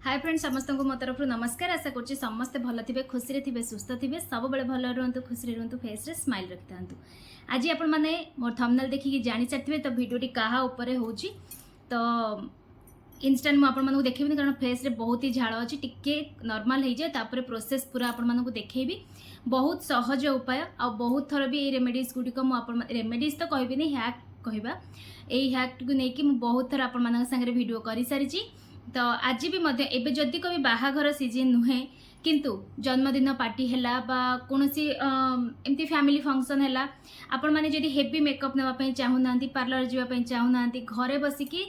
Hi friends समस्त को मो तरफ नमस्कार। आशा करुँच समस्ते भल थे खुशी थे सुस्थ थे सब बड़े भल रुहतु खुशी रुहतु फेस रे स्माइल रखि था। आज आपण मैंने मोर थंबनेल देखिए जानी सारे तो भिडियोटी क्या उपरे हो तो इंस्टांट मुझे देखी कारण फेस रे बहुत ही झाड़ अच्छी टिके नॉर्मल हो जाए प्रोसेस पूरा आपण देखी बहुत सहज उपाय आ बहुत थर भी रेमेडीज गुड़िक रेमेडीज तो कहबी हैक कहवा यही हैक को लेकिन बहुत थर आपण सागर वीडियो कर सारी तो आज भी मध्य एबे जदि कभी बाहाघर सीजन नुहे किंतु जन्मदिन पार्टी है कौन सी एमती फैमिली फंक्शन है आपण मैंने जदि हेवी मेकअप नापी चाहूना पार्लर जावाई चाहूना घरे बसिकी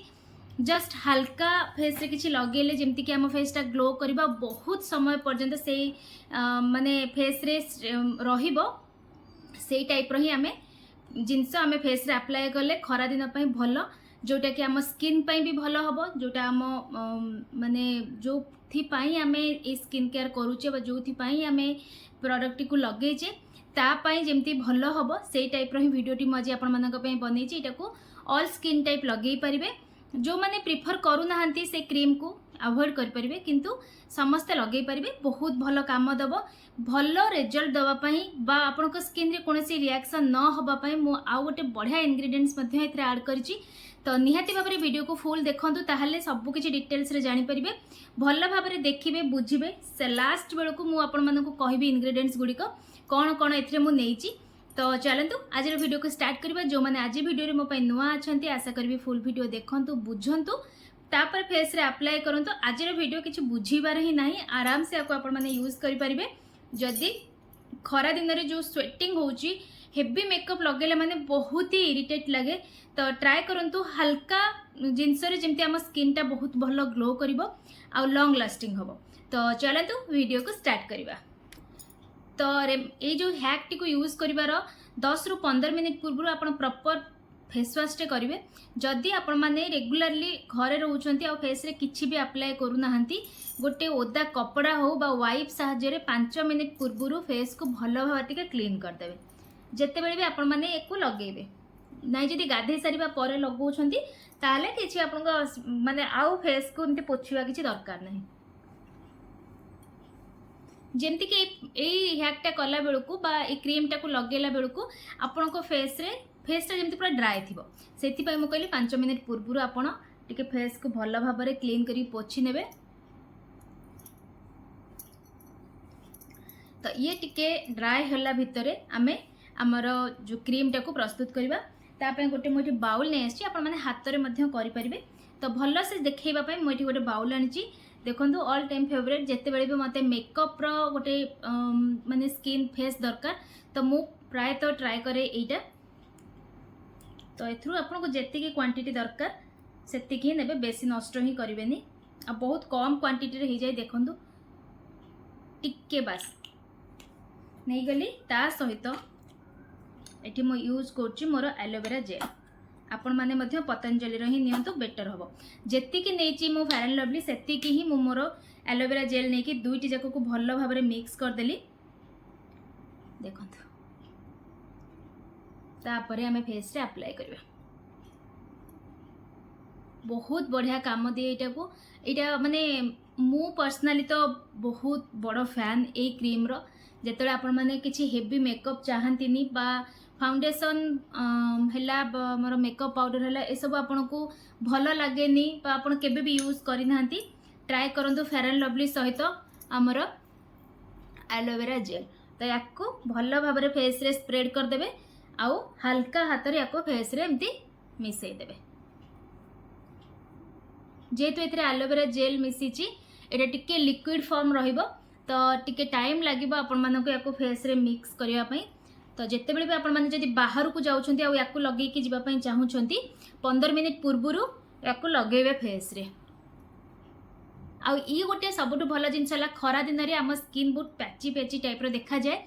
जस्ट हल्का फेस रे किछि लगेले जेमती कि आम फेसटा ग्लो करबा बहुत समय पर्यंत से माने फेस रे रहिबो से टाइप रो ही आमे जिनस आमे फेस रे अप्लाई कले खरा दिन पई भलो जोटा कि आम स्किन पई भी भलो हबो जोटा आम माने जो थी पई आमे ए स्किन केयर करूचे बा जो थी पई आमे प्रोडक्ट को लगेचे ता पई जेमती भलो हबो से टाइप रो ही वीडियोटी मजे आपण मानक पई बनेची एटा को ऑल स्किन टाइप लगेई परिबे जो मैंने प्रिफर करूना से क्रीम को अवॉइड करें किंतु समस्ते लगे पारे बहुत भल काम दब भल रिजल्ट दवापाई बा आपण स्किन रे कौन रिएक्शन न होगापाई मु आउ गोटे बढ़िया इनग्रेडिएंट्स ऐड करी तो निहाती भाव वीडियो को फुल देखूँ ताहले सबकि डिटेल्स रे जानी परिबे भल भाव देखिए बुझे से लास्ट बेलू मुझे कहबी इनग्रेडिएंट्स गुड़िक कौन कौन ए मुझे तो चलतु आज वीडियो को स्टार्ट करवा जो मैंने आज वीडियो मो नुआ अच्छा आशा करी फुल वीडियो देखु बुझंतु तापर फेस रे अप्लाई करंतु आज वीडियो किसी बुझीबार ही नहीं आराम से आपको आपण माने यूज करि परिबे जदि खरा दिन रे जो स्वेटिंग होची हेवी मेकअप लगेले माने बहुत ही इरिटेट लगे तो ट्राई करंतु हल्का जिनस रे जेमती आम स्किन टा बहुत भलो ग्लो करिवो आ लॉन्ग लास्टिंग हबो। तो चलतु वीडियो को स्टार्ट करवा। तो ये जो हैक टी को यूज करिवार 10 रु 15 मिनिट पूर्व आप प्रॉपर फेस वाश टे करेंगे जदि आपण माने रेगुलरली घरे रोचंती आ फेस रे किछि भी अप्लाई करूना गोटे ओदा कपड़ा हो बा वाइप साहाय्य 5 मिनिट पूर्व फेस को भल भाव टिके क्लीन करदेवे जेते बेले भी आपण माने एको लगेबे नाइ जदि गाधे सारिबा परे लगौछंती ताले किछि आपन माने आउ फेस को एमते पोछिबा किछि दरकार नाही जेमती कि यही हैकटा कला बेलू बा क्रीम टा को लगेला बेलू आपण को फेसटा जमती पूरा ड्राए थी से मुझे कहली 5 मिनिट पूर्व आपण टिके फेस को भल भाव में क्लीन करी पोछि नेबे। तो ये टिके ड्राए होला भितरे आमे आमर जो क्रीम टा को प्रस्तुत करवा तापे गोटे मुझे बाउल नहीं आसी आपण माने हाथ रे मध्य करि परिबे। तो भल से देखैबा पई मुझे गोटे बाउल आनिची देखो ऑल टाइम फेवरेट जिते बड़े भी मत मेकअप रो गोटे माने स्किन फेस दरकार तो मु प्राय तो ट्राए करे एटा तो एथरू आपन को जेतिकी क्वांटिटी दरकार सेतिकी ही नेबे बेसी नष्ट ही करिवेनी आ बहुत कम क्वांटिटी रे ही जाय देखंतु टिके बास नहीं गली ता सहित एठी मो यूज करछि मोर एलोवेरा जेल आपण माने मध्य पतंजलि रो ही नियंतु बेटर हबो जेतिकी नेची मो फेयर एंड लवली सेतिकी ही मो मोर एलोवेरा जेल नै कि दुईटी जाक को भलो भाबरे मिक्स कर देली देखंतु तापरे हमें फेस रे अप्लाई करबा बहुत बढ़िया काम दिए एटा को एटा माने मु पर्सनली तो बहुत बड़ फैन ए क्रीम रो जेतले आपण माने किछि हेवी मेकअप चाहंतिनी बा फाउंडेशन है मोर मेकअप पाउडर है ये सब आपन को भल लगे आपन केबे भी यूज करना ट्राए करंतु फेयर एंड लवली सहित आमर एलोवेरा जेल तो या भल भाव में फेस रे स्प्रेड करदे आउ हल्का हाथ रे या फेस रे एमती मिसई देबे जेहेतु एथरे एलोवेरा जेल मिसीची एटा टिके लिक्विड फॉर्म रहिबो तो टिके टाइम लागिबो आपण मानको या फेस रे मिक्स करिया पई। तो जिते बड़े भी आपण माने जदि बाहर को जाउछंती आ याकू लगेकी जिबा पई चाहूछंती 15 मिनिट पूर्व याकू लगेबे फेस रे आ ई गोटे सबुठु भल जिनस हला खरा दिन रे आम स्किन बहुत पैची पैची टाइप रो देखा जाए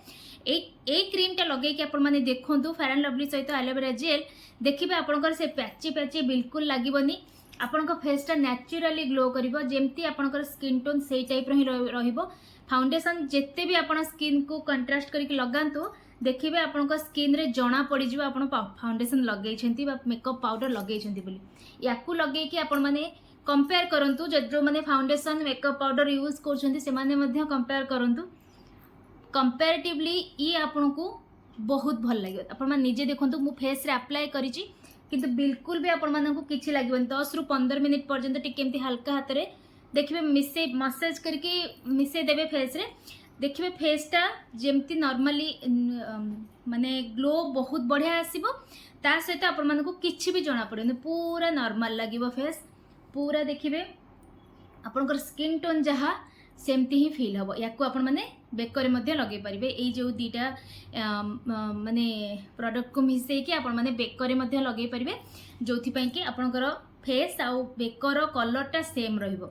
ए क्रीम टा लगेकी आपण माने देखंतु फेयर एंड लवली सहित एलोवेरा जेल देखिबे आपनकर से पैची पैची बिल्कुल लागिबनी आपनका फेस टा नेचुरली ग्लो करिवो जेमती आपनकर स्किन टोन सेई टाइप रो ही रहिबो फाउंडेशन जेते भी आपण स्किन को कंट्रास्ट करके लगांतु देखिए आपण स्किन रे जना पड़ आप फाउंडेशन लगे मेकअप पाउडर लगे या लगे कि आपण माने कंपेयर करंतु जो मैंने फाउंडेशन मेकअप पाउडर यूज कर कंपेयर करंतु कंपेरेटिवली ये आपन को बहुत भल लगे। आपण मैंने निजे देखो मु फेस रे अप्लाई करिछि किंतु बिल्कुल भी आपण मानक किछि लागबन 10 रु 15 मिनिट पर्यंत टिकेमती हल्का हाथ रे देखिए मिसे मसाज करके मिसे देबे फेस रे देखिए फेसटा जेमती नॉर्मली माने ग्लो बहुत बढ़िया आसीबो ता सहित आपण मानक किछि भी जणा पड़े पूरा नॉर्मल लागिबो फेस पूरा देखिए आपनकर स्किन टोन जहाँ सेमती ही फील हम या आपण मैंने बेकरे मध्य लगे पारे ये जो दीटा माने प्रोडक्ट को मिसेकी आपण मैंने बेकरे मध्य लगे पारे जो कि आपणकर फेस आउ बेकर कलरटा सेम रहिबो।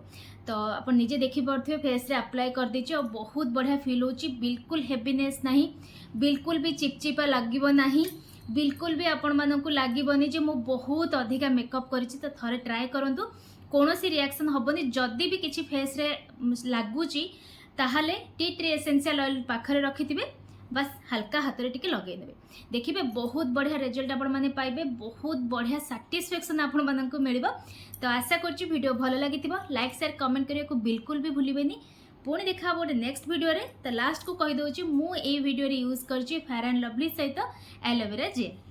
तो आप निजे देखी पारे फेस रे अप्लाई कर दीची और बहुत बढ़िया फील होची बिल्कुल हेवीनेस नहीं बिल्कुल भी चिपचिपा लागिबो नहीं बिल्कुल भी आपण मानकु लागिबोनी जे मो बहुत अधिका मेकअप करिछि। तो थरे ट्राए करंतु कौन सी रिएक्शन हेनी जदि भी किसी फेस रे लगुच ताहले टी ट्री एसेंशियल ऑयल पाखरे रखिथिबे बस हल्का हाथ रे टिके लगे देबे देखिबे बहुत बढ़िया रिजल्ट आपण माने पाइबे बहुत बढ़िया सैटिस्फैक्शन आपण माननको मिलिबो। तो आशा करछि वीडियो भलो लागिथिबो लाइक शेयर कमेंट करिया को बिल्कुल भी भूलिबेनी पुणी देखा गोटे नेक्स्ट वीडियो रे। तो लास्ट को कहि दोछि मु ए वीडियो रे यूज करछि फेयर एंड लवली सहित एलोवेरा जेल।